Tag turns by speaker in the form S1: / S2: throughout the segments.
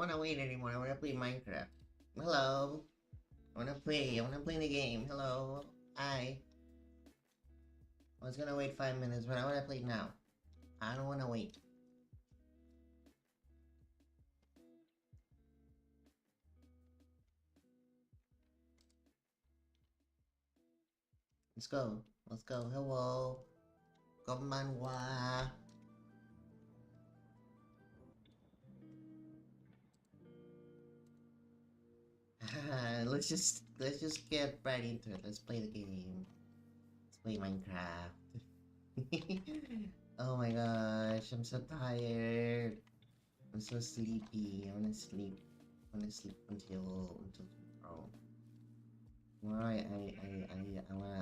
S1: wanna wait anymore. I wanna play Minecraft. Hello. I wanna play. I wanna play the game. Hello. Hi. I was gonna wait 5 minutes, but I wanna play now. I don't wanna wait. Let's go. Let's go. Hello. Konbanwa. let's just get right into it. Let's play the game. Let's play Minecraft. Oh my gosh, I'm so tired. I'm so sleepy. I wanna sleep. I wanna sleep until tomorrow. Tomorrow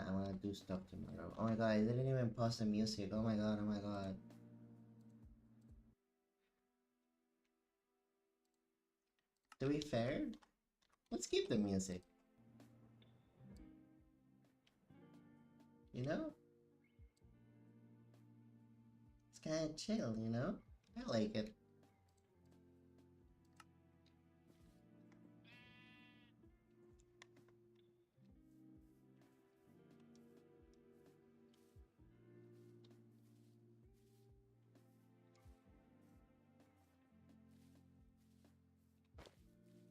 S1: I wanna do stuff tomorrow. Oh my god, I didn't even pause the music. Oh my god, oh my god. To be fair, let's keep the music. You know? It's kinda chill, you know? I like it.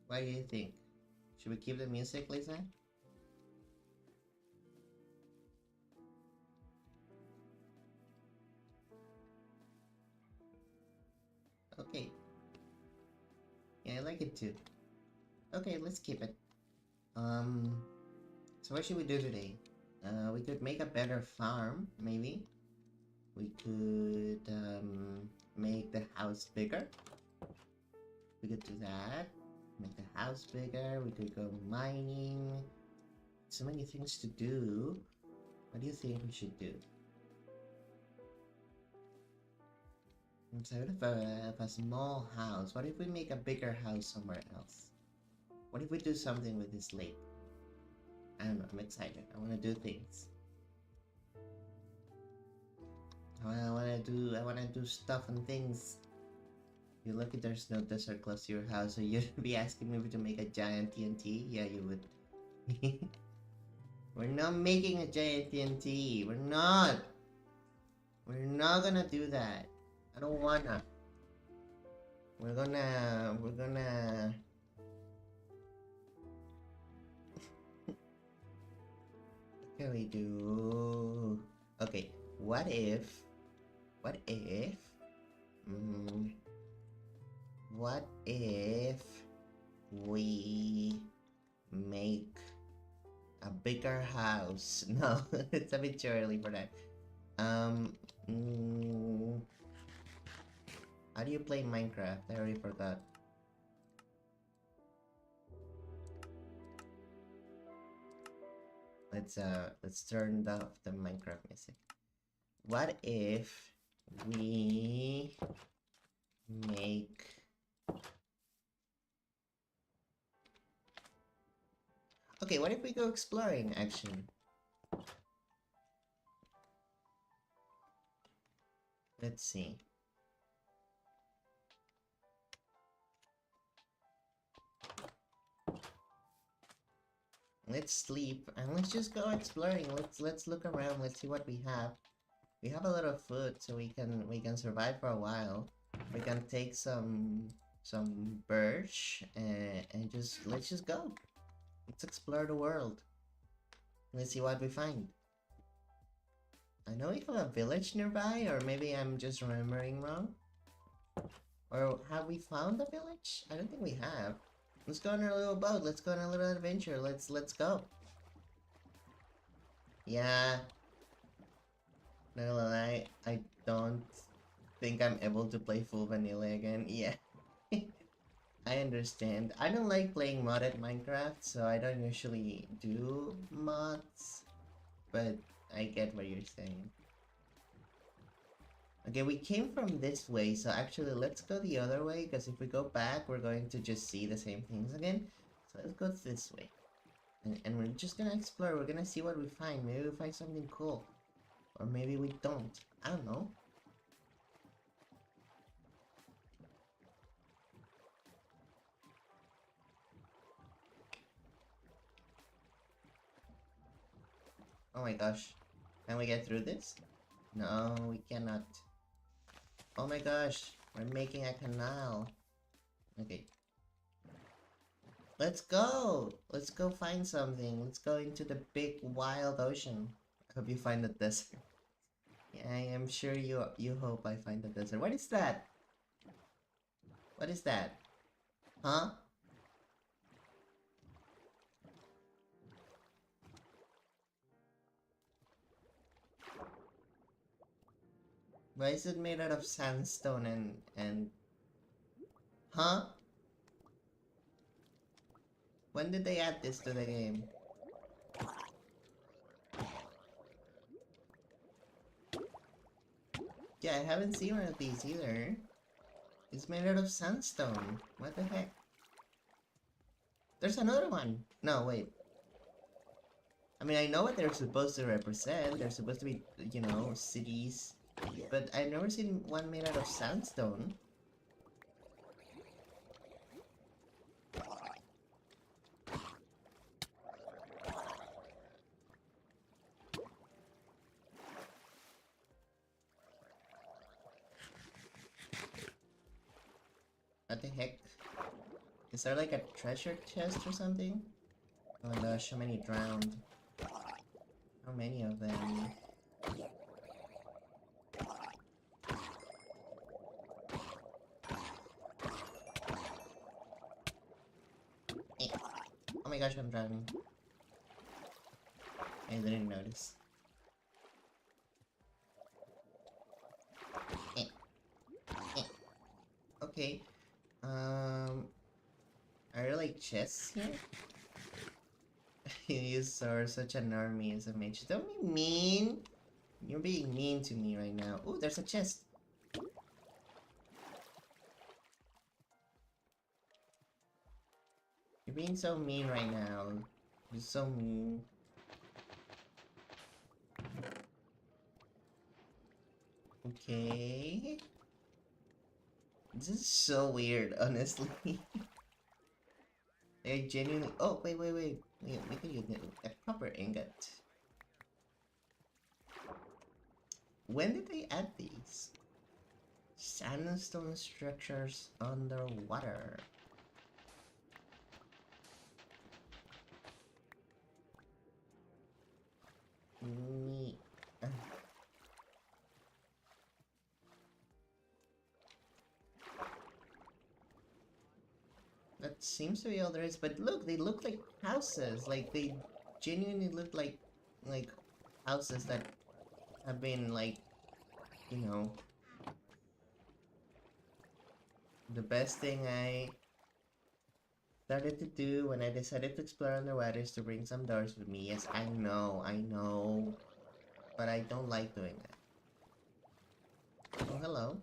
S1: What do you think? Should we keep the music, Lisa? Okay. Yeah, I like it too. Okay, let's keep it. So what should we do today? We could make a better farm, maybe. We could make the house bigger. We could do that. Make the house bigger. We could go mining. So many things to do. What do you think we should do? Instead of a small house, what if we make a bigger house somewhere else? What if we do something with this lake? I don't know, I'm excited. I want to do things. I wanna do stuff and things. You're lucky there's no desert close to your house, so you'd be asking me to make a giant TNT? Yeah, you would. We're not making a giant TNT. We're not. We're not gonna do that. I don't wanna. We're gonna. What can we do? Okay, what if. What if. Mm, what if we make a bigger house? No, it's a bit too early for that. Um, mm, how do you play Minecraft? I already forgot. Let's turn off the Minecraft music. What if we make Okay, what if we go exploring actually? Let's see. Let's sleep and let's just go exploring. Let's look around. Let's see what we have. We have a lot of food, so we can survive for a while. We can take some birch and let's just go. Let's explore the world. Let's see what we find. I know we have a village nearby, or maybe I'm just remembering wrong. Or have we found a village? I don't think we have. Let's go on our little boat. Let's go on a little adventure. Let's go. Yeah. Not gonna lie, I don't think I'm able to play full vanilla again. Yeah. I understand. I don't like playing modded Minecraft, so I don't usually do mods. But I get what you're saying. Okay, we came from this way, so actually let's go the other way, because if we go back, we're going to just see the same things again. So let's go this way. And we're just gonna explore, we're gonna see what we find. Maybe we find something cool. Or maybe we don't. I don't know. Oh my gosh. Can we get through this? No, we cannot. Oh my gosh. We're making a canal. Okay. Let's go! Let's go find something. Let's go into the big wild ocean. I hope you find the desert. Yeah, I am sure you hope I find the desert. What is that? What is that? Huh? Why is it made out of sandstone and huh? When did they add this to the game? Yeah, I haven't seen one of these either. It's made out of sandstone. What the heck? There's another one. No, wait. I mean, I know what they're supposed to represent. They're supposed to be, you know, cities. But I've never seen one made out of sandstone. What the heck? Is there like a treasure chest or something? Oh my gosh, how many drowned? How many of them? Eh. Oh my gosh, I'm drowning. I didn't notice. Eh. Eh. Okay. Are there like chests here? You saw such an army as a mage. Don't be mean! You're being mean to me right now. Oh, there's a chest! You're being so mean right now. You're so mean. Okay. This is so weird, honestly. I genuinely. Oh, wait. We can use a proper ingot. When did they add these? Sandstone structures underwater. Neat. That seems to be all there is, but look, they look like houses. Like they genuinely look like houses that have been like, you know, the best thing I started to do when I decided to explore underwater is to bring some doors with me. Yes, I know, but I don't like doing that. Oh, hello.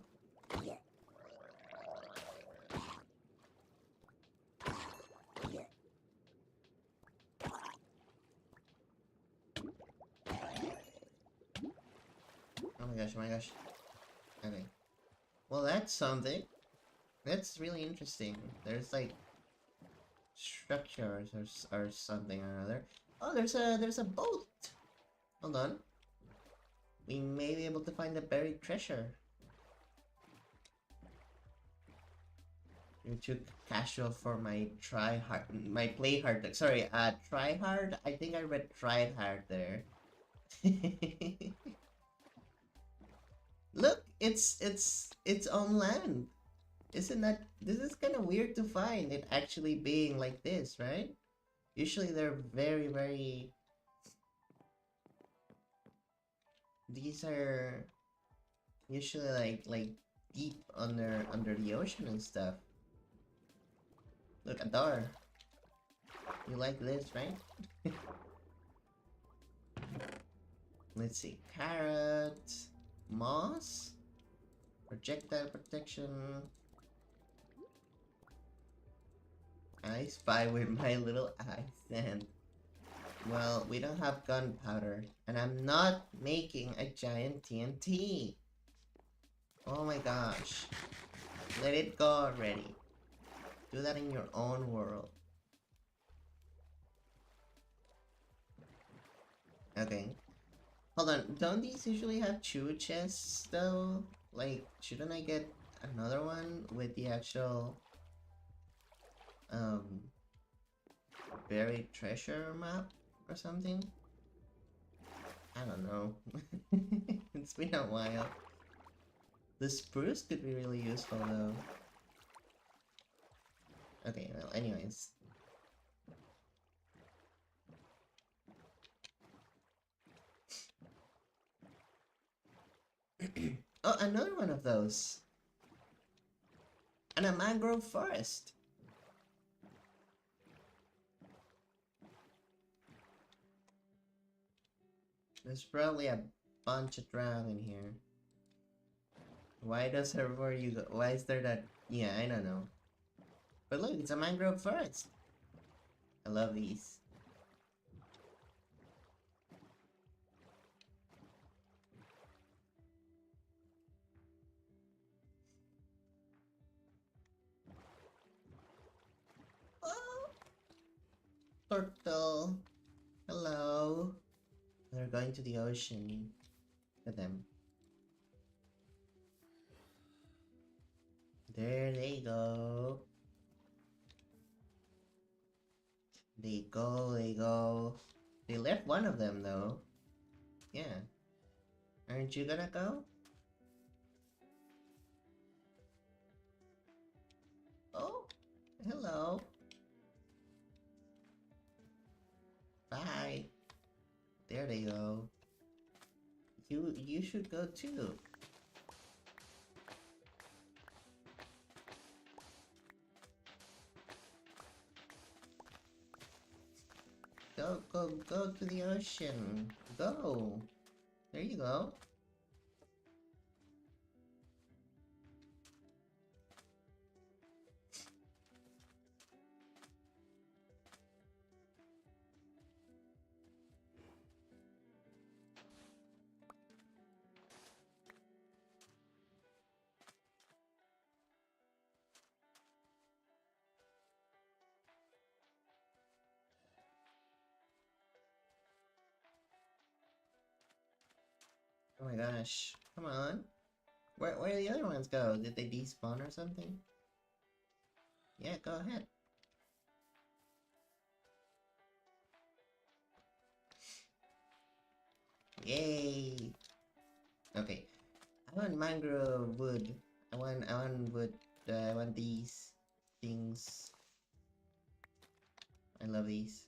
S1: Oh my gosh. Okay. Well, that's something. That's really interesting. There's like structures or something or other. Oh, there's a boat. Hold on. We may be able to find the buried treasure. You're too casual for my play hard. Sorry, try hard. I think I read tried hard there. Look, it's on land. Isn't that, this is kind of weird to find it actually being like this, right? Usually they're very, these are usually like deep under the ocean and stuff. Look, a door. You like this, right? Let's see. Carrot. Moss. Projectile protection. I spy with my little eyes and... Well, we don't have gunpowder. And I'm not making a giant TNT. Oh my gosh. Let it go already. Do that in your own world. Okay. Hold on, don't these usually have chew chests though? Like, shouldn't I get another one with the actual um buried treasure map or something? I don't know. It's been a while. The spruce could be really useful though. Okay, well, anyways. Oh, another one of those. And a mangrove forest. There's probably a bunch of drown in here. Why does everywhere you go? Why is there that? Yeah, I don't know. But look, it's a mangrove forest. I love these. Oh, turtle. Hello. They're going to the ocean. Look at them. There they go. They go, they go. They left one of them though. Yeah. Aren't you gonna go? Oh, hello. Bye. There they go. You should go too. Go to the ocean. Go. There you go. Oh my gosh. Come on. Where did the other ones go? Did they despawn or something? Yeah, go ahead. Yay! Okay. I want mangrove wood. I want wood. I want these things. I love these.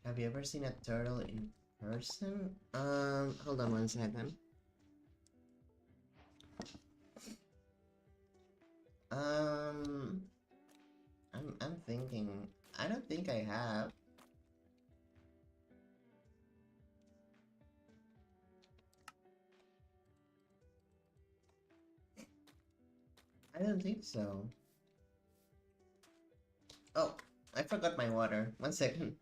S1: Have you ever seen a turtle in person? Hold on one second. Um, I'm thinking. I don't think I have. I don't think so. Oh, I forgot my water. One second.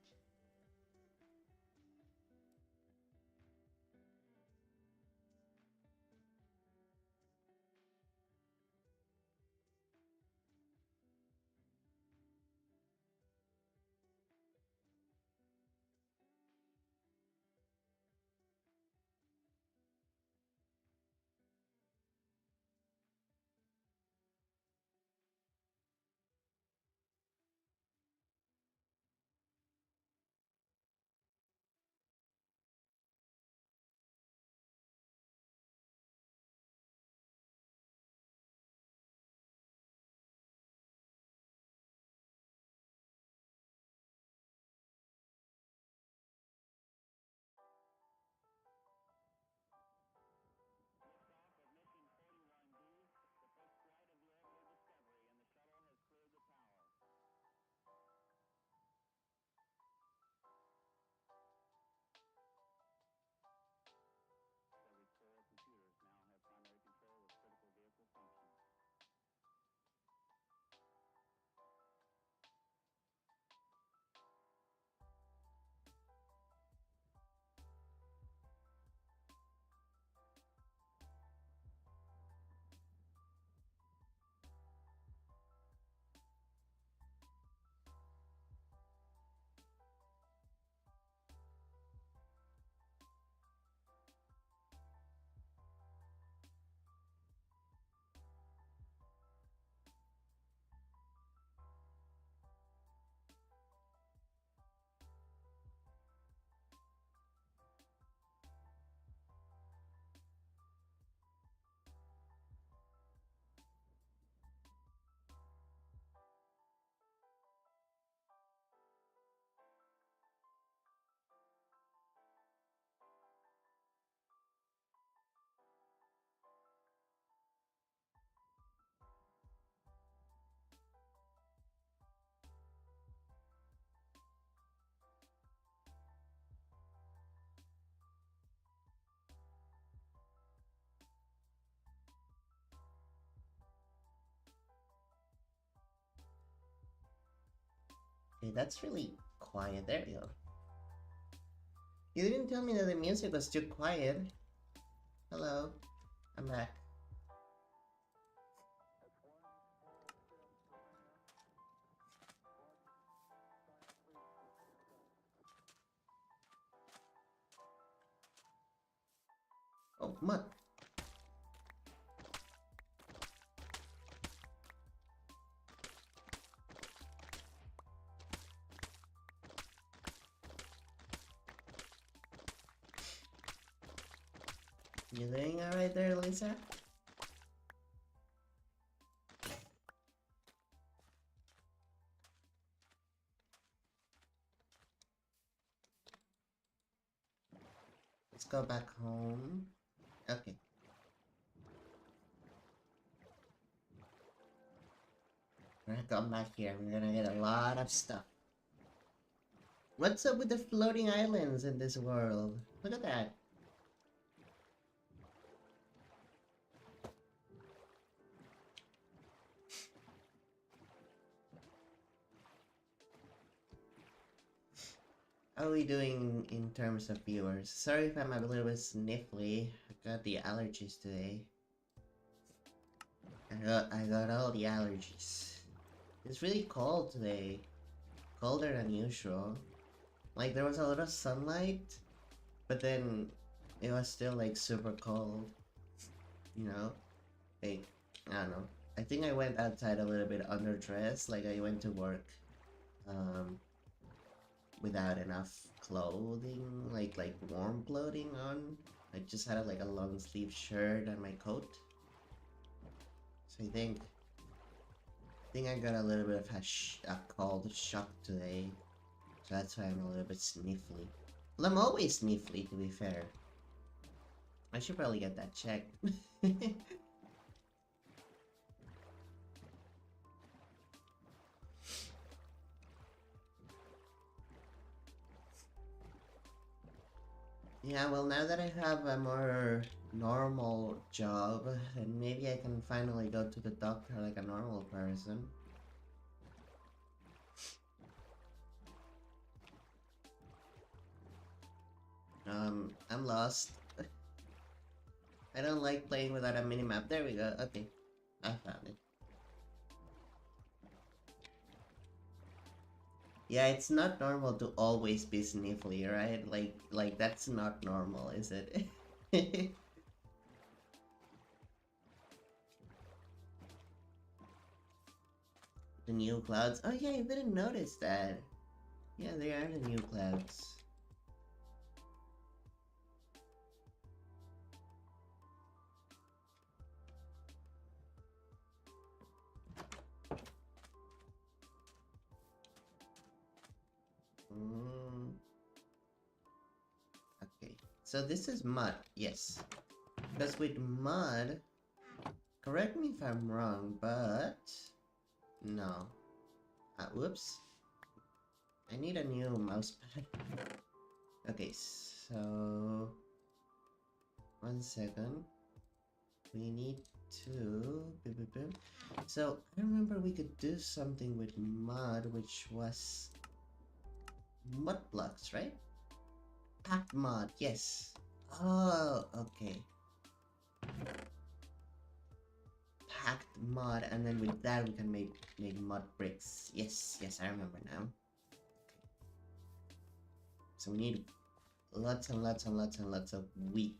S1: Okay, that's really quiet. There we go. You didn't tell me that the music was too quiet. Hello, I'm back. Oh, mud. You doing alright there, Lisa? Let's go back home. Okay. We're gonna come back here. We're gonna get a lot of stuff. What's up with the floating islands in this world? Look at that. How are we doing in terms of viewers? Sorry if I'm a little bit sniffly. I got the allergies today. I got all the allergies. It's really cold today. Colder than usual. Like there was a lot of sunlight, but then it was still like super cold. You know? Like, I don't know. I think I went outside a little bit underdressed, like I went to work without enough clothing, like warm clothing on. I just had like a long sleeve shirt and my coat. So I think I got a little bit of a cold shock today. So that's why I'm a little bit sniffly. Well, I'm always sniffly to be fair. I should probably get that checked. Yeah, well, now that I have a more normal job, then maybe I can finally go to the doctor like a normal person. I'm lost. I don't like playing without a minimap. There we go. Okay, I found it. Yeah, it's not normal to always be sniffly, right? Like that's not normal, is it? The new clouds. Oh yeah, I didn't notice that. Yeah, they are the new clouds. Mm, okay, so this is mud. Yes, because with mud, correct me if I'm wrong, but no. Whoops. I need a new mouse pad. Okay, so 1 second. We need to. So I remember we could do something with mud, which was mud blocks, right? Packed mud, yes. Oh, okay. Packed mud, and then with that we can make mud bricks. Yes, yes, I remember now. So we need lots and lots and lots and lots of wheat.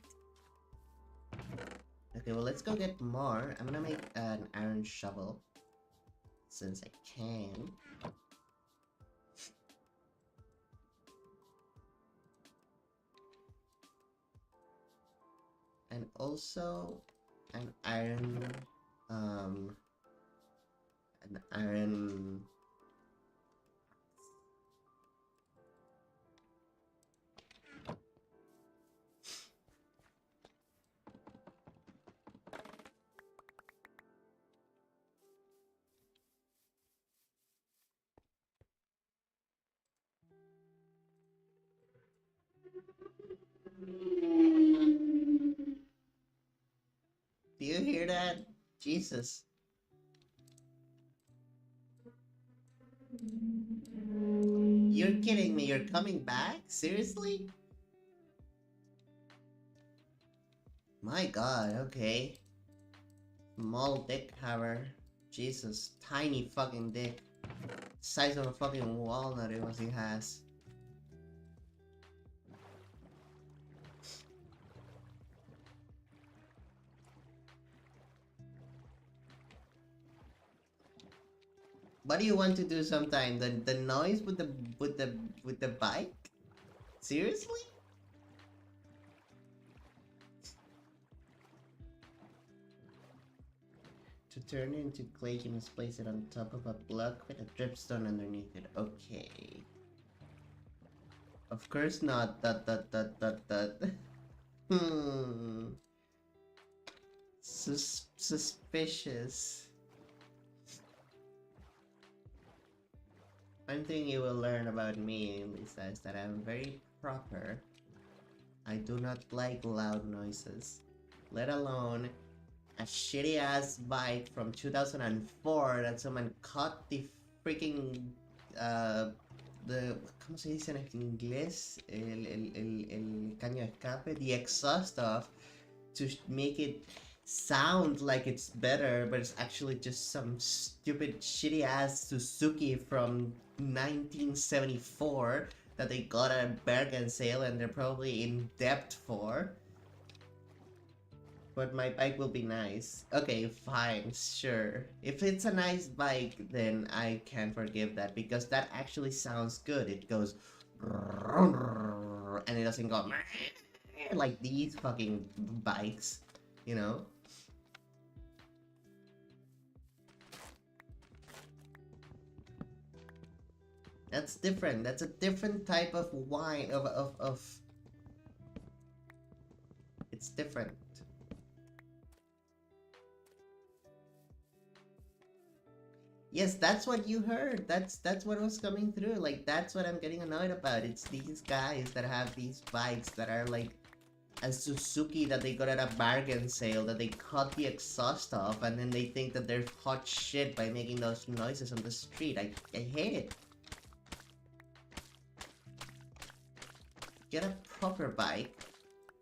S1: Okay, well let's go get more. I'm gonna make an iron shovel since I can. And also an um iron. Do you hear that? Jesus. You're kidding me, you're coming back? Seriously? My god, okay. Small dick, however. Jesus, tiny fucking dick. Size of a fucking walnut it was he has. What do you want to do sometime? The noise with the bike? Seriously? To turn it into clay, you must place it on top of a block with a dripstone underneath it. Okay. Of course not. That. Hmm. Suspicious. One thing you will learn about me, Lisa, is that I'm very proper. I do not like loud noises, let alone a shitty ass bike from 2004 that someone cut the freaking ¿cómo se dice en inglés? El caño de escape, the exhaust off to make it sound like it's better, but it's actually just some stupid shitty ass Suzuki from 1974 that they got at a bargain sale and they're probably in debt for. But my bike will be nice. Okay, fine, sure. If it's a nice bike, then I can forgive that because that actually sounds good. It goes and it doesn't go like these fucking bikes, you know? That's different. That's a different type of wine of it's different. Yes, that's what you heard. That's what was coming through. Like that's what I'm getting annoyed about. It's these guys that have these bikes that are like a Suzuki that they got at a bargain sale that they cut the exhaust off and then they think that they're hot shit by making those noises on the street. I hate it. Get a proper bike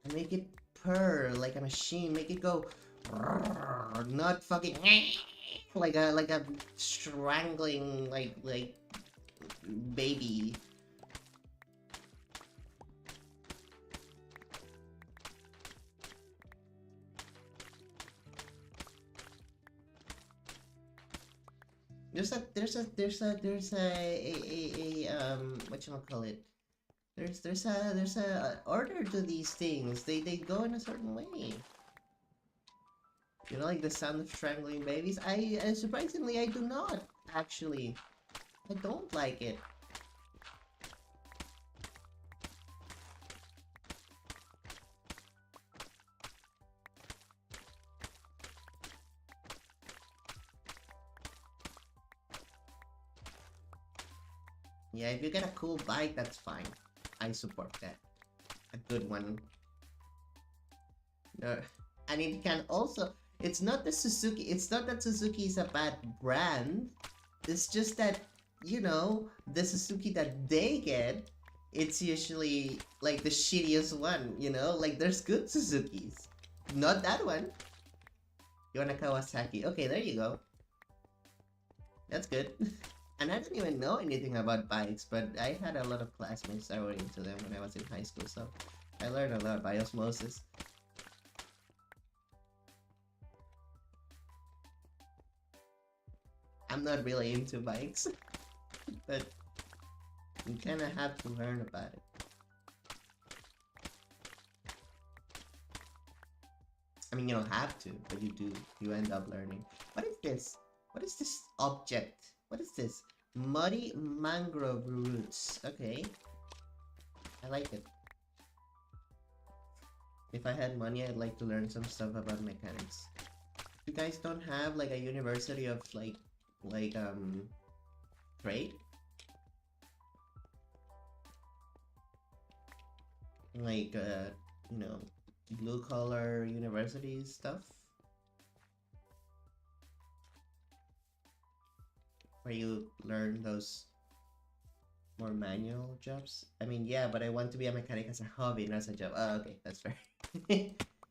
S1: and make it purr like a machine. Make it go not fucking like a strangling like baby. There's a whatchamacallit? There's a order to these things. They go in a certain way. You know, like the sound of strangling babies? Surprisingly, I do not, actually. I don't like it. Yeah, if you get a cool bike, that's fine. I support that. A good one. And it can also... It's not the Suzuki... It's not that Suzuki is a bad brand. It's just that, you know, the Suzuki that they get, it's usually, like, the shittiest one, you know? Like, there's good Suzukis. Not that one. You want a Kawasaki. Okay, there you go. That's good. And I didn't even know anything about bikes, but I had a lot of classmates that were into them when I was in high school, so I learned a lot by osmosis. I'm not really into bikes, but you kind of have to learn about it. I mean, you don't have to, but you do. You end up learning. What is this? What is this object? What is this? Muddy mangrove roots. Okay. I like it. If I had money, I'd like to learn some stuff about mechanics. You guys don't have like a university of like trade? Like you know, blue collar university stuff? where you learn those more manual jobs. I mean, yeah, but I want to be a mechanic as a hobby, not as a job. Oh, okay, that's fair.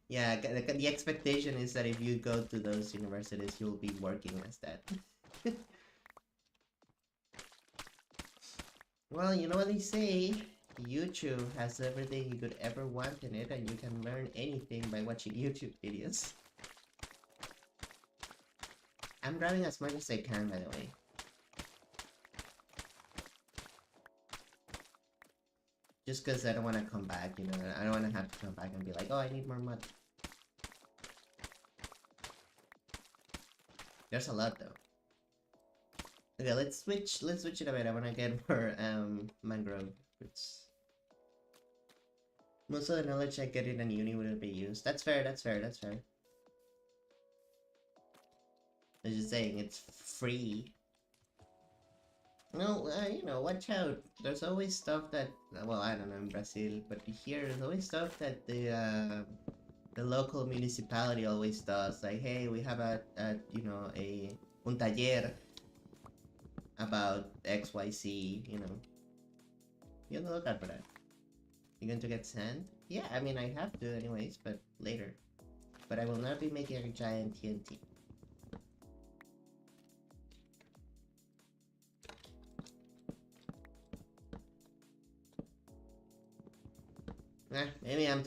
S1: Yeah, the expectation is that if you go to those universities, you'll be working as that. Well, you know what they say? YouTube has everything you could ever want in it, and you can learn anything by watching YouTube videos. I'm driving as much as I can, by the way. Just because I don't want to come back, you know? I don't want to have to come back and be like, oh, I need more money. There's a lot, though. Okay, let's switch it a bit. I want to get more, mangrove roots. Most of the knowledge I get in uni wouldn't be used. That's fair, that's fair, that's fair. I'm just saying, it's free. No, you know, watch out. There's always stuff that, well, I don't know in Brazil, but here there's always stuff that the local municipality always does. Like, hey, we have you know, un taller about XYZ, you know. You have to look out for that. You going to get sand? Yeah, I mean, I have to anyways, but later. But I will not be making a giant TNT. Maybe I'm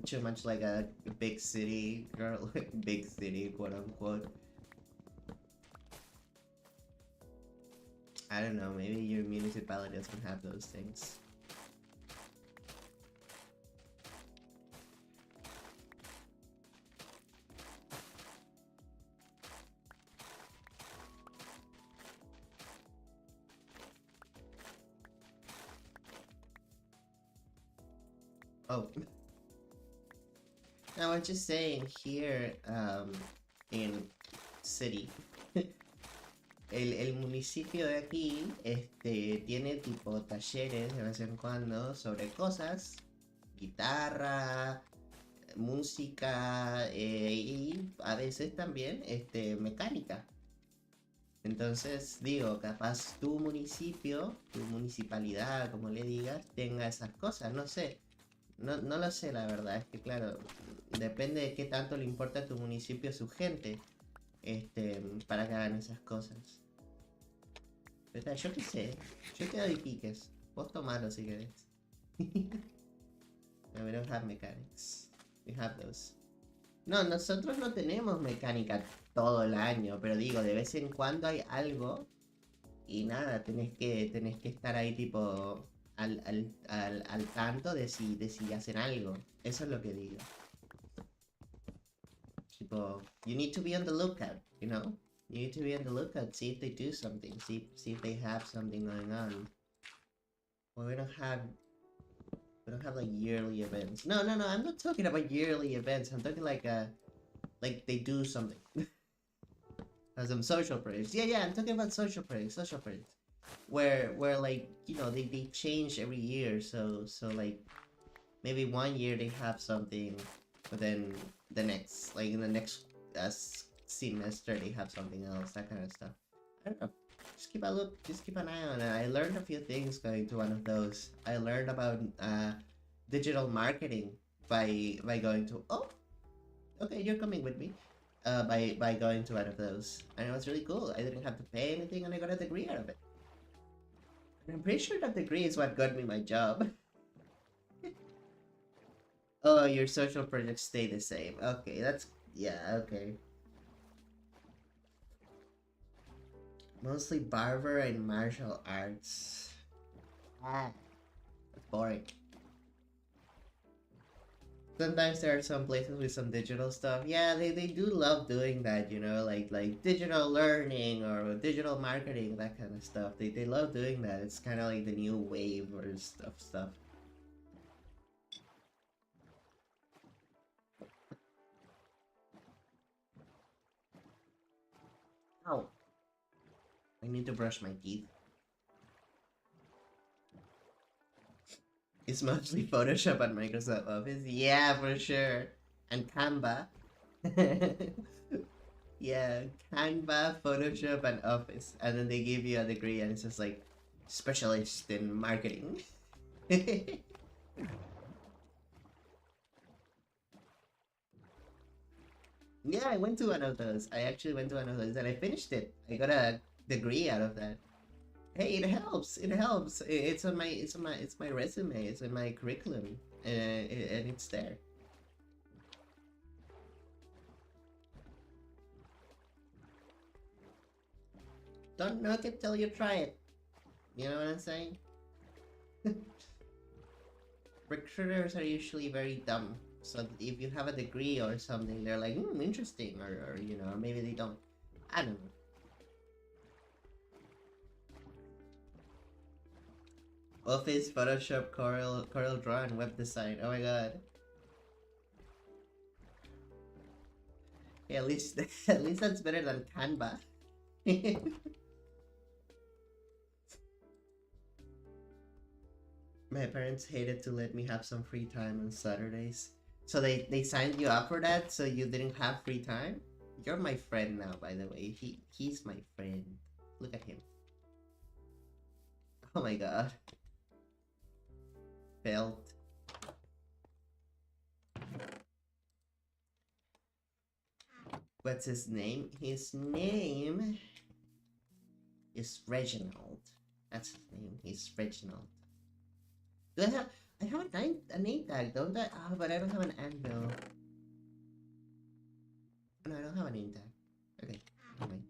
S1: too much like a big city girl, big city, quote unquote. I don't know, maybe your municipality doesn't have those things. Oh. No, I'm just saying here, in city, el municipio de aquí, tiene tipo talleres de vez en cuando sobre cosas, guitarra, música, y a veces también, mecánica. Entonces, digo, capaz tu municipio, tu municipalidad, como le digas, tenga esas cosas, no sé. No lo sé, la verdad, es que claro, depende de qué tanto le importa a tu municipio su gente, para que hagan esas cosas. Pero yo qué sé, yo te doy piques, vos tomalo si querés. No, we don't have mechanics, we have those. No, nosotros no tenemos mecánica todo el año, pero digo, de vez en cuando hay algo y nada, tenés que estar ahí tipo al tanto de si hacen algo. Eso es lo que digo. Tipo, you need to be on the lookout, you know? You need to be on the lookout, see if they do something, see if they have something going on. Well, we don't have like yearly events. No, I'm not talking about yearly events. I'm talking like they do something. Some social projects. Yeah, I'm talking about social projects. Where like, you know, they change every year, so like maybe one year they have something, but then the next, like in the next semester they have something else, that kind of stuff. I don't know. Just keep an eye on it. I learned a few things going to one of those. I learned about digital marketing by going to, oh, okay, you're coming with me. By going to one of those, and it was really cool. I didn't have to pay anything, and I got a degree out of it. And I'm pretty sure that degree is what got me my job. Oh, your social projects stay the same. Okay, that's, yeah, okay. Mostly barber and martial arts. That's boring. Sometimes there are some places with some digital stuff. Yeah, they do love doing that, you know, like digital learning or digital marketing, that kind of stuff. They love doing that. It's kind of like the new wave or stuff. Ow. I need to brush my teeth. It's mostly Photoshop and Microsoft Office. Yeah, for sure. And Canva. Yeah, Canva, Photoshop, and Office, and then they give you a degree, and it's just like specialist in marketing. Yeah, I went to one of those. I actually went to one of those, and I finished it. I got a degree out of that. Hey, it helps. It helps. It's my resume. It's in my curriculum, and it's there. Don't knock it till you try it. You know what I'm saying? Recruiters are usually very dumb. So if you have a degree or something, they're like, interesting, or maybe they don't. I don't know. Office, Photoshop, Corel Draw, and web design. Oh my god. Yeah, at least at least that's better than Canva. My parents hated to let me have some free time on Saturdays. So they signed you up for that so you didn't have free time? You're my friend now, by the way. He's my friend. Look at him. Oh my god. Failed. What's his name? His name is Reginald. That's his name. He's Reginald. Do I have a name tag, don't I? Ah, but I don't have an anvil. No, I don't have a name tag. Okay, never mind.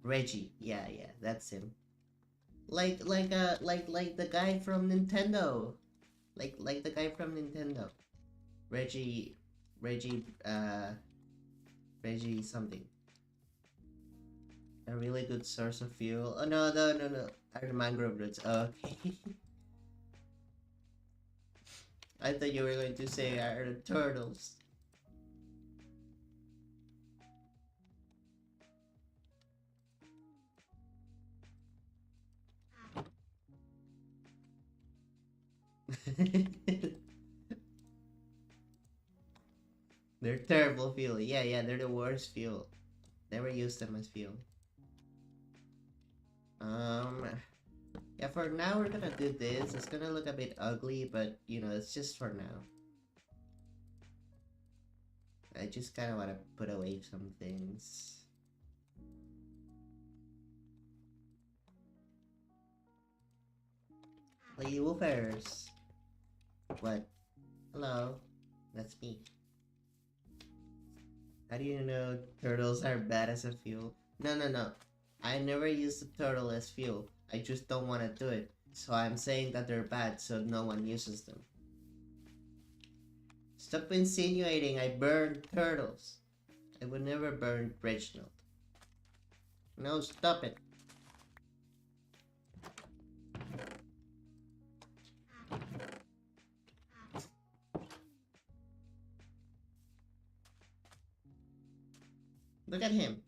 S1: Reggie. Yeah, yeah, that's him. Like the guy from Nintendo. Like the guy from Nintendo. Reggie Reggie Reggie something. A really good source of fuel. Oh no. Are the mangrove roots. Oh, okay. I thought you were going to say are the turtles. They're terrible fuel. Yeah, they're the worst fuel. Never use them as fuel. Um, yeah, for now we're gonna do this. It's gonna look a bit ugly, but it's just for now. I just kind of want to put away some things. Lady Woofers! What? Hello? That's me. How do you know turtles are bad as a fuel? No. I never use the turtle as fuel. I just don't want to do it. So I'm saying that they're bad so no one uses them. Stop insinuating I burned turtles. I would never burn Reginald. No, stop it. Look at him.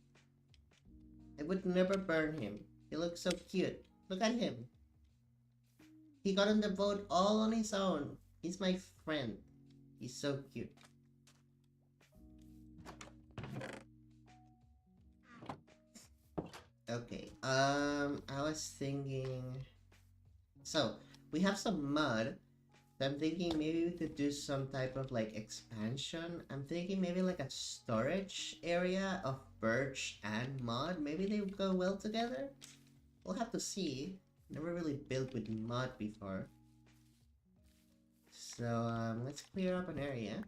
S1: I would never burn him. He looks so cute. Look at him. He got on the boat all on his own. He's my friend. He's so cute. Okay, I was thinking... So, we have some mud. So I'm thinking maybe we could do some type of like expansion. I'm thinking maybe like a storage area of birch and mud. Maybe they would go well together. We'll have to see. Never really built with mud before. So let's clear up an area.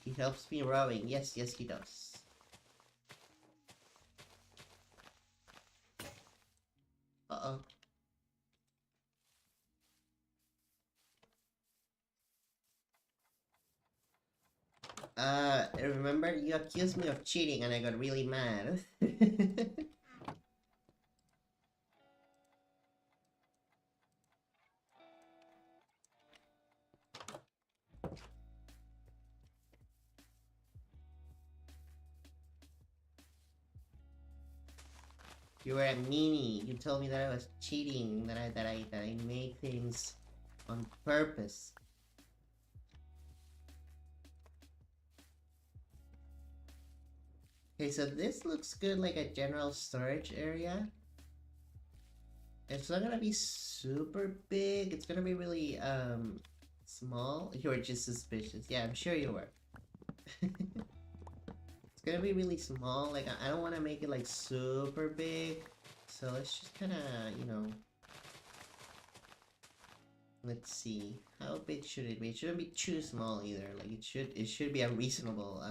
S1: He helps me rowing. Yes, he does. Uh-oh. Remember you accused me of cheating and I got really mad. You were a meanie. You told me that I was cheating, that I made things on purpose. Okay, so this looks good, like a general storage area. It's not gonna be super big. It's gonna be really small. You were just suspicious. Yeah, I'm sure you were. It's gonna be really small. Like I don't want to make it like super big. So let's just kind of, you know. Let's see. How big should it be? It shouldn't be too small either. Like it should be a reasonable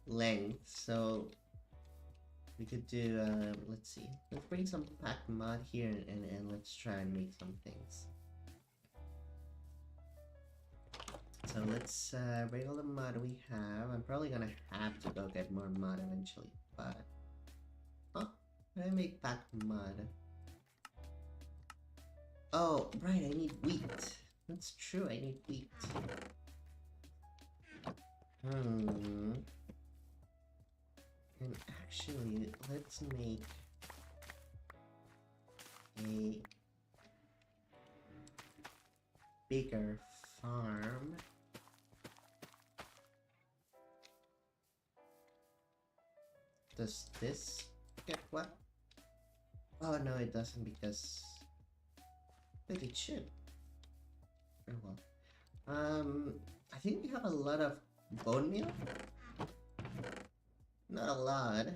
S1: length. So we could do let's see. Let's bring some packed mud here and let's try and make some things. So let's bring all the mud we have. I'm probably gonna have to go get more mud eventually, but oh, I make packed mud. Oh, right, I need wheat. That's true, I need wheat. And actually, let's make a bigger farm. Does this get what? Oh no, it doesn't because... Wait, it should. Oh well. I think we have a lot of bone meal. Not a lot.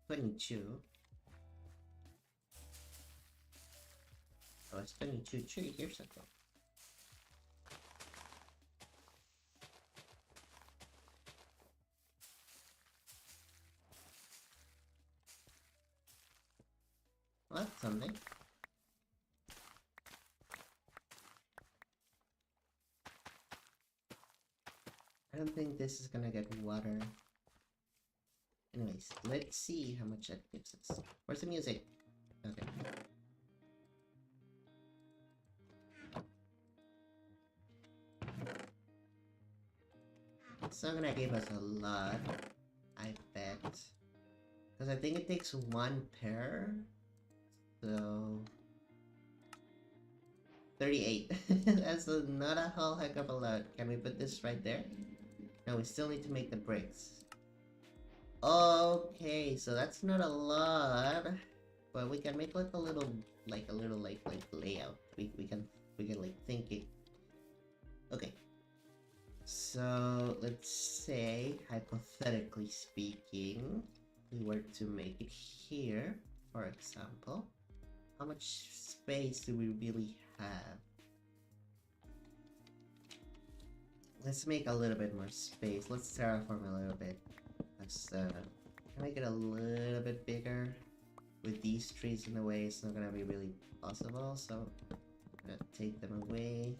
S1: 22. Oh, it's 22 tree. Here's something. Well, that's something. I don't think this is gonna get water. Anyways, let's see how much that gives us. Where's the music? Okay. It's not gonna give us a lot, I bet. Because I think it takes one pair. So... 38. That's not a whole heck of a lot. Can we put this right there? No, we still need to make the bricks. Okay, so that's not a lot. But we can make like a little layout. We can like think it. Okay. So let's say, hypothetically speaking, we were to make it here, for example. How much space do we really have? Let's make a little bit more space. Let's terraform a little bit. Let's make it a little bit bigger. With these trees in the way, it's not gonna be really possible, so I'm gonna take them away.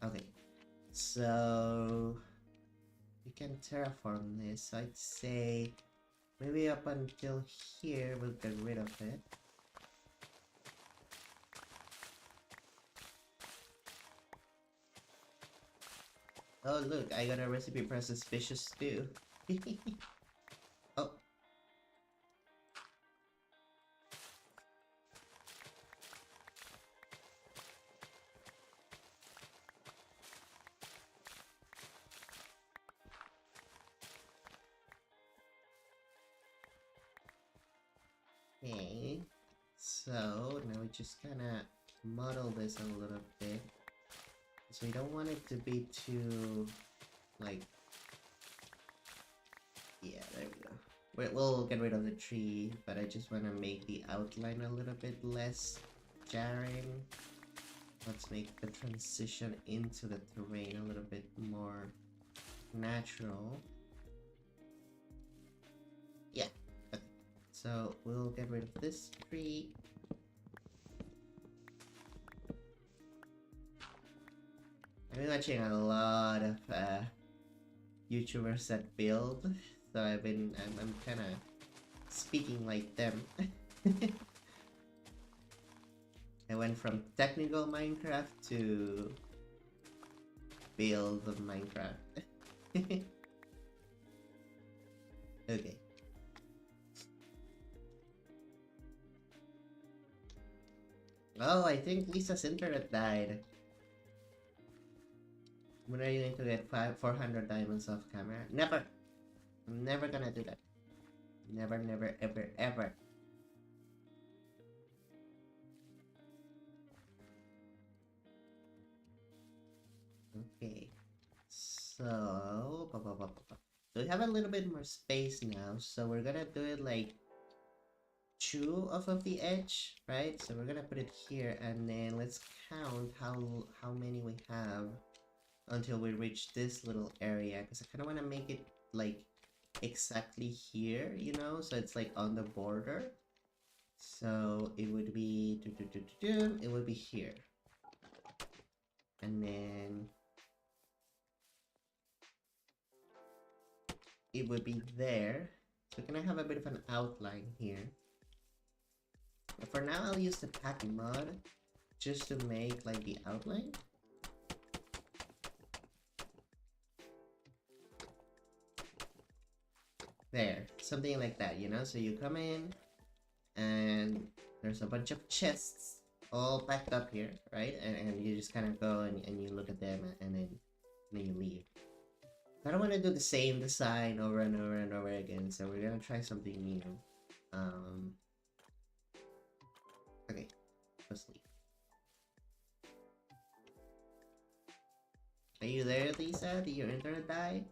S1: Okay, so we can terraform this. I'd say maybe up until here we'll get rid of it. Oh look, I got a recipe for a suspicious stew. Oh. Okay, so now we just kind of muddle this a little bit. So we don't want it to be too, like, yeah, there we go. We'll get rid of the tree, but I just want to make the outline a little bit less jarring. Let's make the transition into the terrain a little bit more natural. Yeah, okay. So we'll get rid of this tree. I've been watching a lot of YouTubers that build so I'm kind of speaking like them. I went from technical Minecraft to build of Minecraft. Okay. Oh, I think Lisa's internet died. When are you going to get 400 diamonds off camera? Never! I'm never gonna do that. Never, never, ever, ever. Okay. So, so we have a little bit more space now, so we're gonna do it like 2 off of the edge, right? So we're gonna put it here, and then let's count how many we have until we reach this little area, because I kind of want to make it like exactly here, you know, so it's like on the border. So it would be it would be here, and then it would be there. So can I have a bit of an outline here? But for now, I'll use the pack mod just to make like the outline. There, something like that, you know? So you come in, and there's a bunch of chests all packed up here, right? And you just kind of go and you look at them, and then you leave. I don't want to do the same design over and over and over again, so we're gonna try something new. Okay, go sleep. Are you there, Lisa? Did your internet die?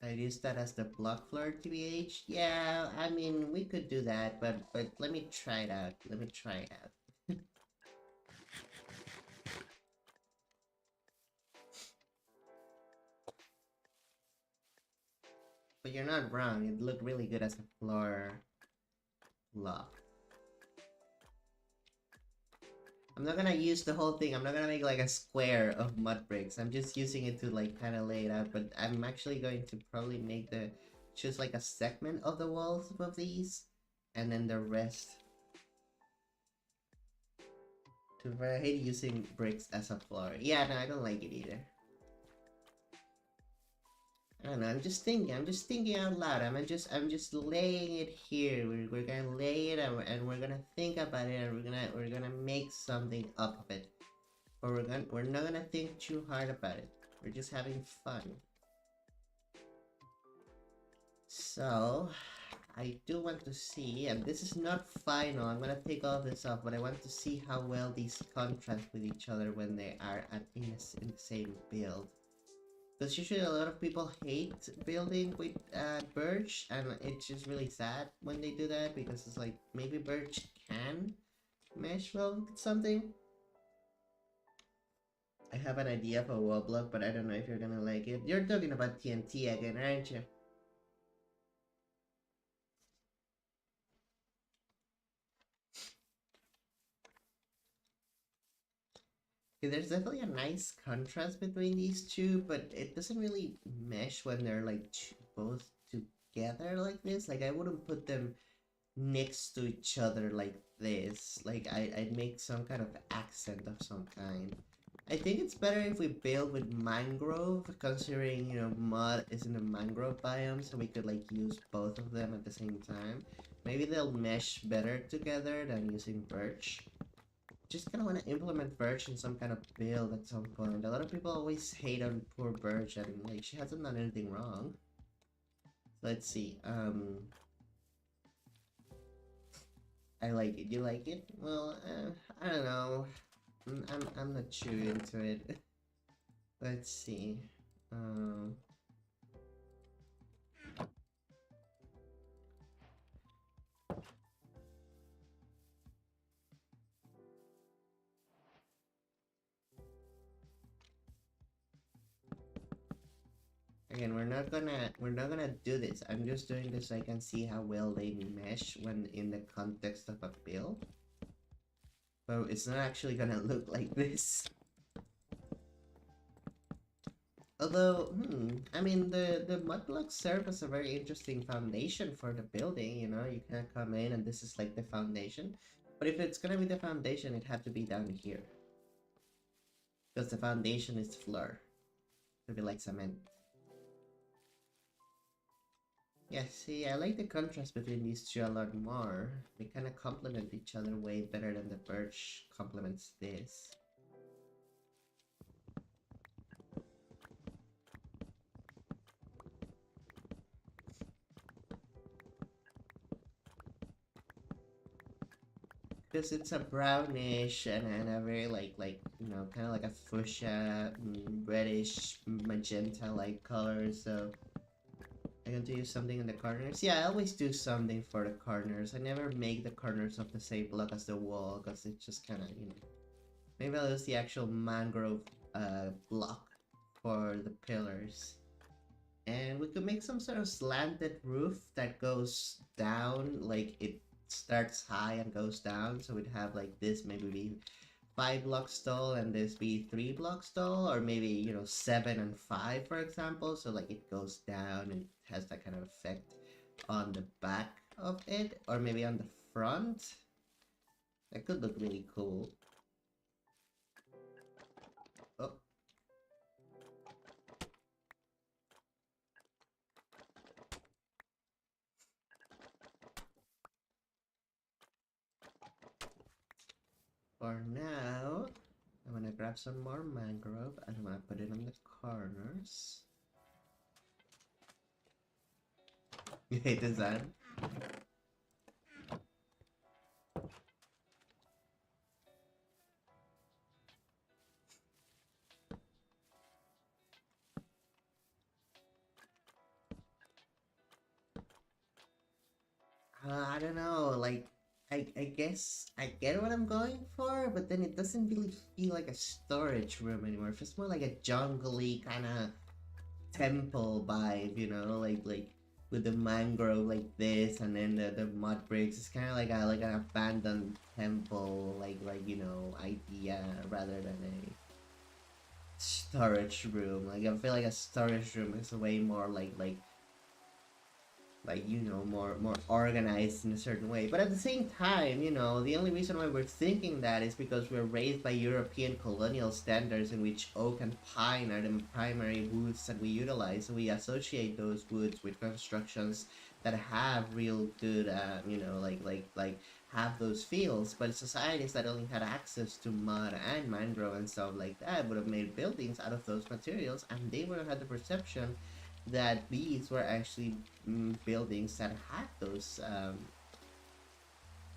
S1: I use that as the block floor, TBH. Yeah, I mean, we could do that, but let me try it out. Let me try it out. But you're not wrong. It looked really good as a floor block. I'm not gonna use the whole thing. I'm not gonna make like a square of mud bricks. I'm just using it to like kind of lay it out. But I'm actually going to probably make choose like a segment of the walls of these, and then the rest. I hate using bricks as a floor. Yeah, no, I don't like it either. I don't know. I'm just thinking out loud. I'm just laying it here. We're gonna lay it, and we're gonna think about it, and we're gonna make something up of it. Or we're not gonna think too hard about it. We're just having fun. So I do want to see, and this is not final. I'm gonna take all this off, but I want to see how well these contrast with each other when they are in the same build. Because usually a lot of people hate building with birch, and it's just really sad when they do that, because it's like, maybe birch can mesh well with something. I have an idea of a wall block, but I don't know if you're gonna like it. You're talking about TNT again, aren't you? There's definitely a nice contrast between these two, but it doesn't really mesh when they're like both together like this. Like, I wouldn't put them next to each other like this. Like, I'd make some kind of accent of some kind. I think it's better if we build with mangrove, considering, you know, mud is in the mangrove biome, so we could like use both of them at the same time. Maybe they'll mesh better together than using birch. Just kind of want to implement birch in some kind of build at some point. A lot of people always hate on poor birch, and like, she hasn't done anything wrong. Let's see. I like it. You like it? Well, I don't know. I'm not too into it. Let's see. again, we're not gonna do this. I'm just doing this so I can see how well they mesh when in the context of a build. But it's not actually gonna look like this. Although, I mean, the mud blocks serve as a very interesting foundation for the building, you know? You can come in and this is like the foundation. But if it's gonna be the foundation, it had to be down here. Because the foundation is floor. To be like cement. Yeah, see, I like the contrast between these two a lot more. They kind of complement each other way better than the birch complements this. Because it's a brownish and a very like you know, kind of like a fuchsia, reddish, magenta like color. So I'm going to use something in the corners. Yeah, I always do something for the corners. I never make the corners of the same block as the wall because it's just kind of, you know. Maybe I'll use the actual mangrove block for the pillars. And we could make some sort of slanted roof that goes down, like it starts high and goes down. So we'd have like this maybe be 5 blocks tall and this be 3 blocks tall, or maybe, you know, 7 and 5, for example. So like it goes down and has that kind of effect on the back of it, or maybe on the front. That could look really cool. Oh. For now, I'm gonna grab some more mangrove and I'm gonna put it on the corners. You hate the sun? I don't know, like, I guess I get what I'm going for, but then it doesn't really feel like a storage room anymore. It feels more like a jungly kind of temple vibe, you know, like with the mangrove like this, and then the mud bricks. It's kind of like an abandoned temple, like you know, idea rather than a storage room. Like I feel like a storage room is way more like you know, more organized in a certain way. But at the same time, you know, the only reason why we're thinking that is because we're raised by European colonial standards in which oak and pine are the primary woods that we utilize. So we associate those woods with constructions that have real good you know, like have those feels. But societies that only had access to mud and mangrove and stuff like that would have made buildings out of those materials, and they would have had the perception that these were actually buildings that had those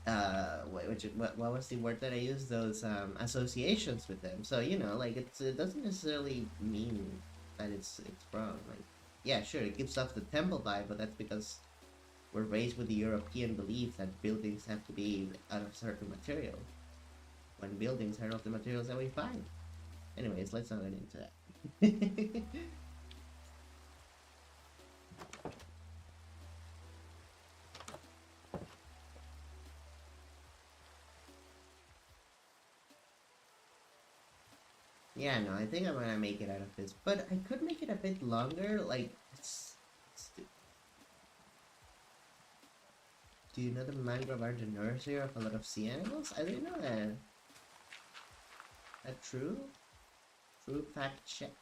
S1: what was the word that I used, those associations with them. So you know, like it doesn't necessarily mean that it's wrong. Like, yeah, sure, it gives off the temple vibe, but that's because we're raised with the European belief that buildings have to be out of certain material, when buildings are of the materials that we find. Anyways, let's not get into that. Yeah, no, I think I'm gonna make it out of this, but I could make it a bit longer. Like, do you know the mangrove are the nursery of a lot of sea animals? I didn't know that. That true? True fact checked.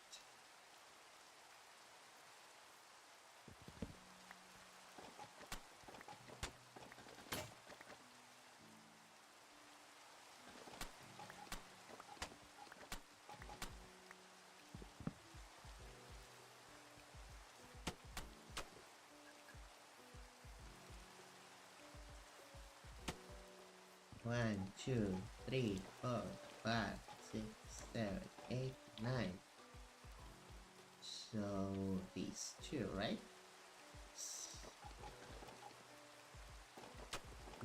S1: One, two, three, 4, 5, 6, 7, 8, 9. So these two, right?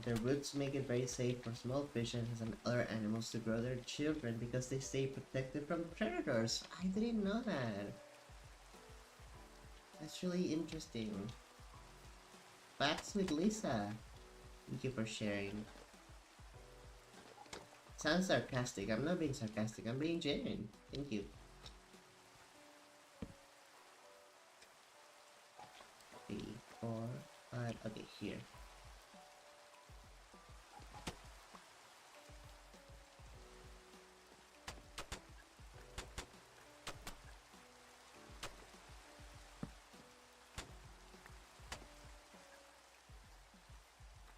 S1: The roots make it very safe for small fishes and other animals to grow their children because they stay protected from predators. I didn't know that. That's really interesting. Facts with Lisa. Thank you for sharing. Sounds sarcastic. I'm not being sarcastic. I'm being genuine. Thank you. 3, 4, 5. Okay, here.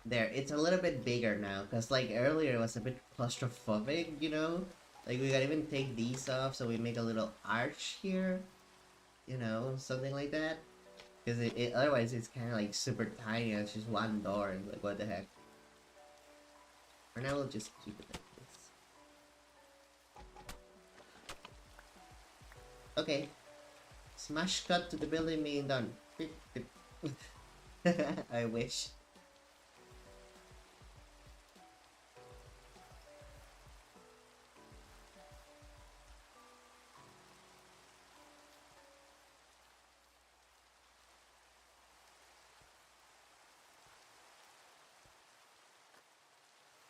S1: There, it's a little bit bigger now, because like earlier it was a bit claustrophobic, you know? Like we gotta even take these off so we make a little arch here, you know, something like that. Because otherwise it's kind of like super tiny, it's just one door, and like what the heck. For now we'll just keep it like this. Okay. Smash cut to the building being done. Beep, beep. I wish.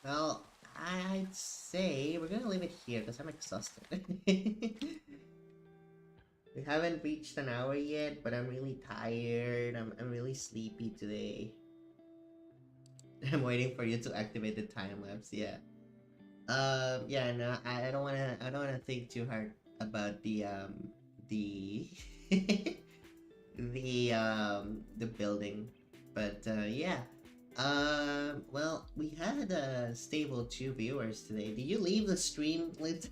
S1: Well, I'd say we're gonna leave it here because I'm exhausted. We haven't reached an hour yet, but I'm really tired. I'm really sleepy today. I'm waiting for you to activate the time lapse. Yeah. Yeah. No, I don't wanna. I don't wanna think too hard about the the building, but yeah. Well, we had stable 2 viewers today. Did you leave the stream lit?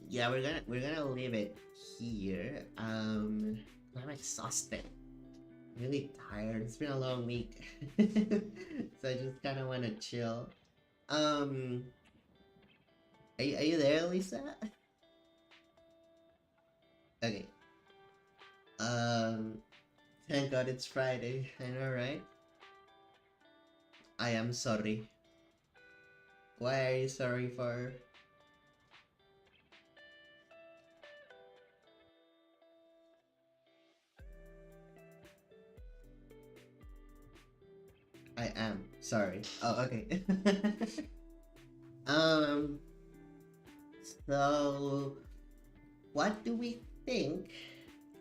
S1: Yeah, we're gonna leave it here. I'm exhausted. Really tired. It's been a long week. So I just kinda wanna chill. Um are you there, Lisa? Okay. Um Thank God it's Friday. I know, right? I am sorry. Why are you sorry for? I am sorry. Oh, okay. um so what do we think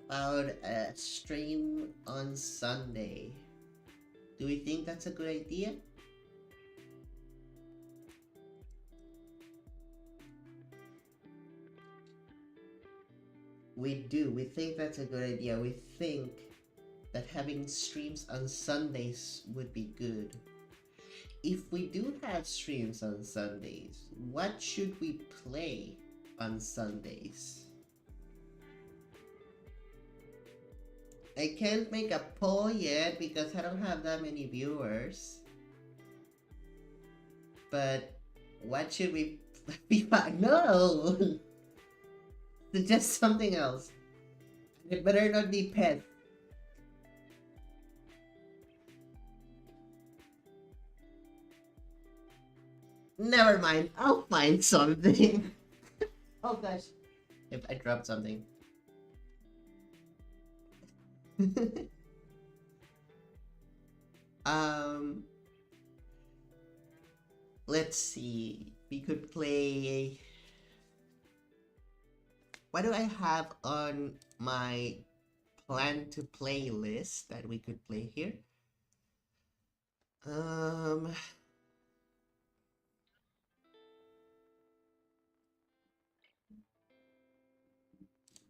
S1: about a stream on Sunday? Do we think that's a good idea? We do. We think that's a good idea. We think that having streams on Sundays would be good. If we do have streams on Sundays, what should we play on Sundays? I can't make a poll yet because I don't have that many viewers. But what should we be fine? No! Suggest something else. It better not be pet. Never mind. I'll find something. Oh gosh. If I dropped something. um let's see. We could play. What do I have on my plan to play list that we could play here?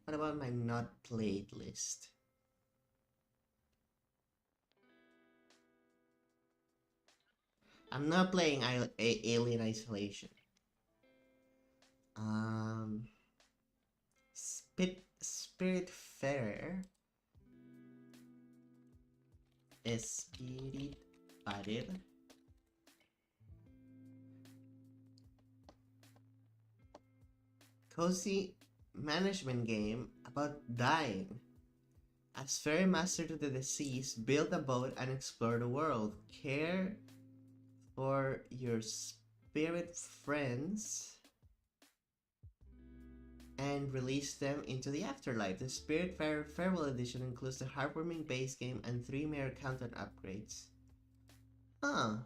S1: What about my not played list? I'm not playing Alien Isolation. Spiritfarer. Spiritfarer. Cozy management game about dying. As ferry master to the deceased, build a boat and explore the world. Care for your spirit friends and release them into the afterlife. The Spiritfarer Farewell Edition includes the heartwarming base game and 3 mere content upgrades. Huh.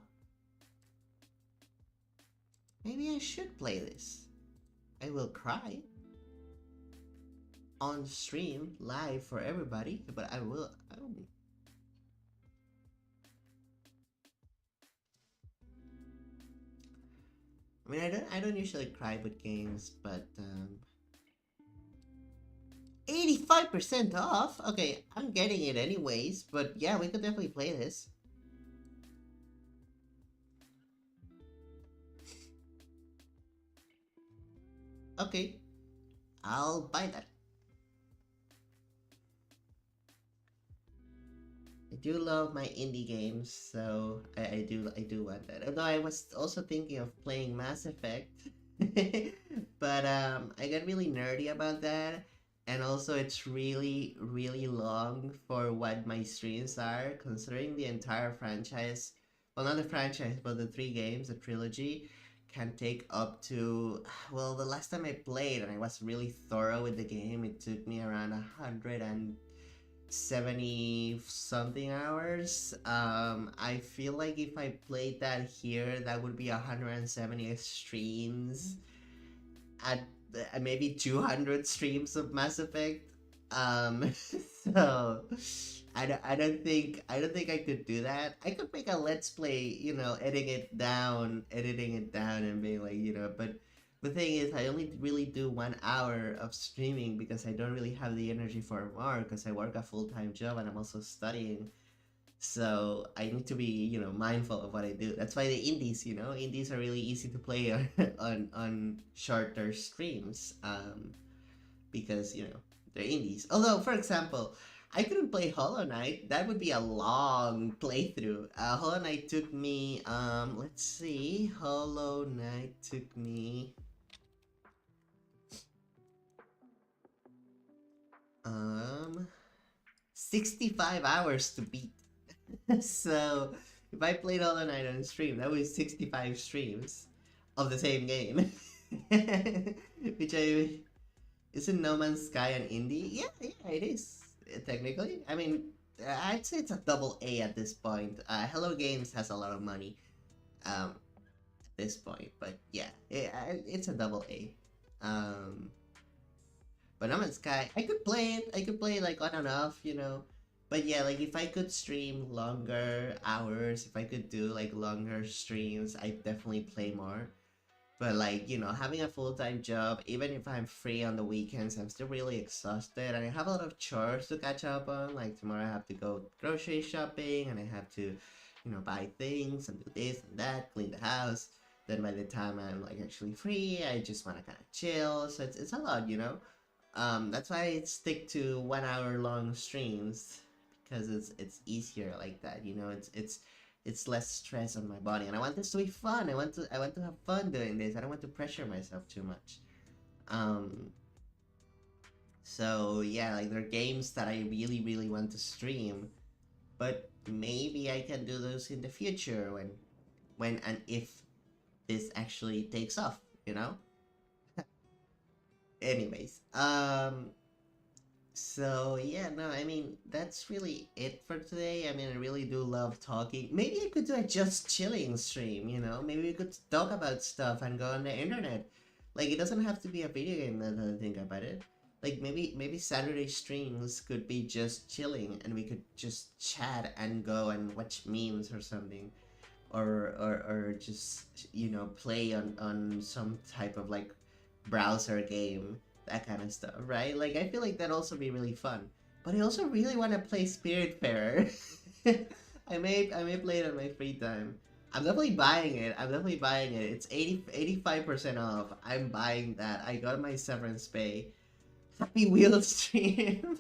S1: Maybe I should play this. I will cry on stream live for everybody, but I will. I mean, I don't usually cry with games, but 85% off. Okay, I'm getting it anyways, but yeah, we could definitely play this. Okay, I'll buy that. I do love my indie games, so I do want that. Although I was also thinking of playing Mass Effect, but I got really nerdy about that, and also it's really long for what my streams are, considering the entire franchise. Well, not the franchise, but the 3 games, the trilogy, can take up to, well, the last time I played and I was really thorough with the game, it took me around 170 something hours. I feel like if I played that here, that would be 170 streams at maybe 200 streams of Mass Effect. So I don't think I could do that. I could make a let's play, editing it down and being like, but the thing is, I only really do 1 hour of streaming because I don't really have the energy for more because I work a full-time job and I'm also studying. So I need to be, mindful of what I do. That's why the indies are really easy to play on on shorter streams. Because they're indies. Although, for example, I couldn't play Hollow Knight. That would be a long playthrough. Hollow Knight took me. Let's see. Hollow Knight took me. 65 hours to beat. So if I played Hollow Knight on stream, that was 65 streams of the same game. Which isn't No Man's Sky an indie? Yeah, it is. Technically. I mean, I'd say it's a double A at this point. Hello Games has a lot of money at this point, but yeah, it's a double A. But No Man's Sky, I could play it. I could play like on and off. But yeah, like if I could stream longer hours, if I could do like longer streams, I'd definitely play more. But like, having a full-time job, even if I'm free on the weekends, I'm still really exhausted and I have a lot of chores to catch up on. Like tomorrow I have to go grocery shopping and I have to, buy things and do this and that, clean the house. Then by the time I'm like actually free, I just want to kind of chill. So it's a lot. That's why I stick to 1 hour long streams because it's easier like that. It's less stress on my body, and I want this to be fun. I want to have fun doing this. I don't want to pressure myself too much. Um, so yeah, like there are games that I really want to stream, but maybe I can do those in the future when and if this actually takes off. Anyways, so yeah, no, I mean that's really it for today. I mean, I really do love talking. Maybe I could do a just chilling stream. Maybe we could talk about stuff and go on the internet. Like it doesn't have to be a video game now that I think about it. Like maybe Saturday streams could be just chilling and we could just chat and go and watch memes or something. Or just play on some type of like browser game, that kind of stuff, right? Like I feel like that'd also be really fun. But I also really want to play Spiritfarer. I may play it on my free time. I'm definitely buying it. It's 85% off. I'm buying that. I got my severance pay. Happy Wheels stream.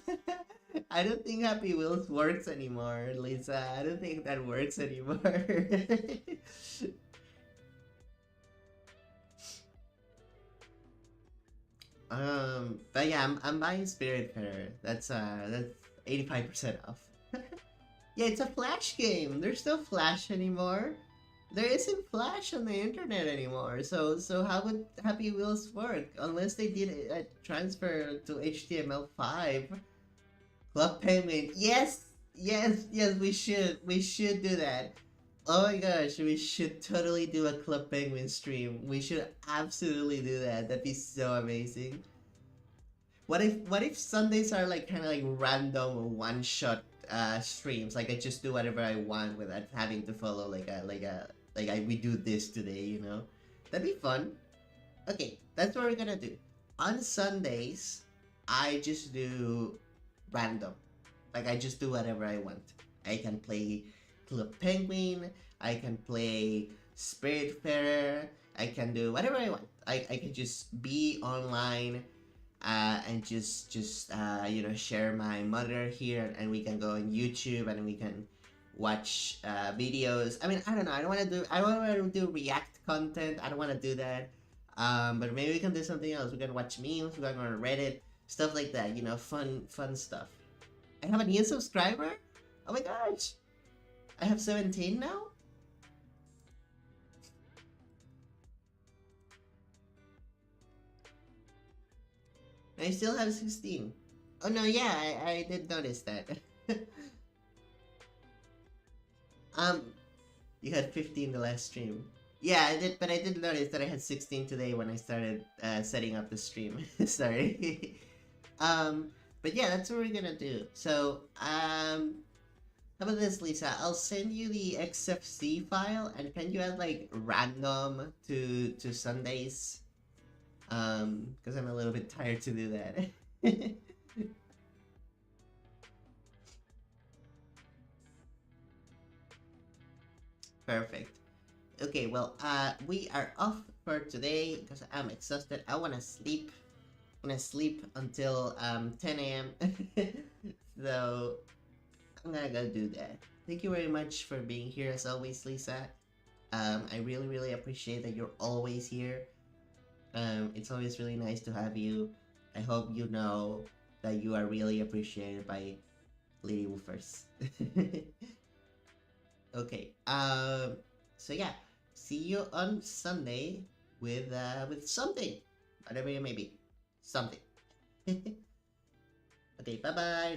S1: I don't think Happy Wheels works anymore, Lisa. I don't think that works anymore. But yeah, I'm buying Spiritfarer. That's 85% off. Yeah, it's a Flash game. There's no Flash anymore. There isn't Flash on the internet anymore. So how would Happy Wheels work unless they did a transfer to HTML5? Club Penguin. Yes, yes, yes. We should do that. Oh my gosh, we should totally do a Club Penguin stream. We should absolutely do that. That'd be so amazing. What if Sundays are like kind of like random one shot streams? Like I just do whatever I want without having to follow we do this today, you know? That'd be fun. Okay, that's what we're gonna do. On Sundays, I just do random. Like I just do whatever I want. I can play Club Penguin. I can play Spiritfarer. I can do whatever I want. I can just be online and just share my monitor here, and we can go on YouTube and we can watch videos. I mean, I don't know. I don't want to do React content. I don't want to do that. But maybe we can do something else. We can watch memes. We can go on Reddit, stuff like that. You know, fun stuff. I have a new subscriber. Oh my gosh, I have 17 now. I still have 16. Oh no, yeah, I did notice that. um, you had 15 the last stream. Yeah, I did, but I did notice that I had 16 today when I started setting up the stream. Sorry. But yeah, that's what we're gonna do. So, how about this, Lisa? I'll send you the XFC file, and can you add like random to Sundays? Because I'm a little bit tired to do that. Perfect. Okay, well, we are off for today because I'm exhausted. I wanna sleep. I'm gonna sleep until 10 a.m. So I'm gonna go do that. Thank you very much for being here as always, Lisa. I really appreciate that you're always here. It's always really nice to have you. I hope you know that you are really appreciated by Lady Woofers. Okay. So yeah, see you on Sunday with something, whatever it may be, something. Okay. Bye bye.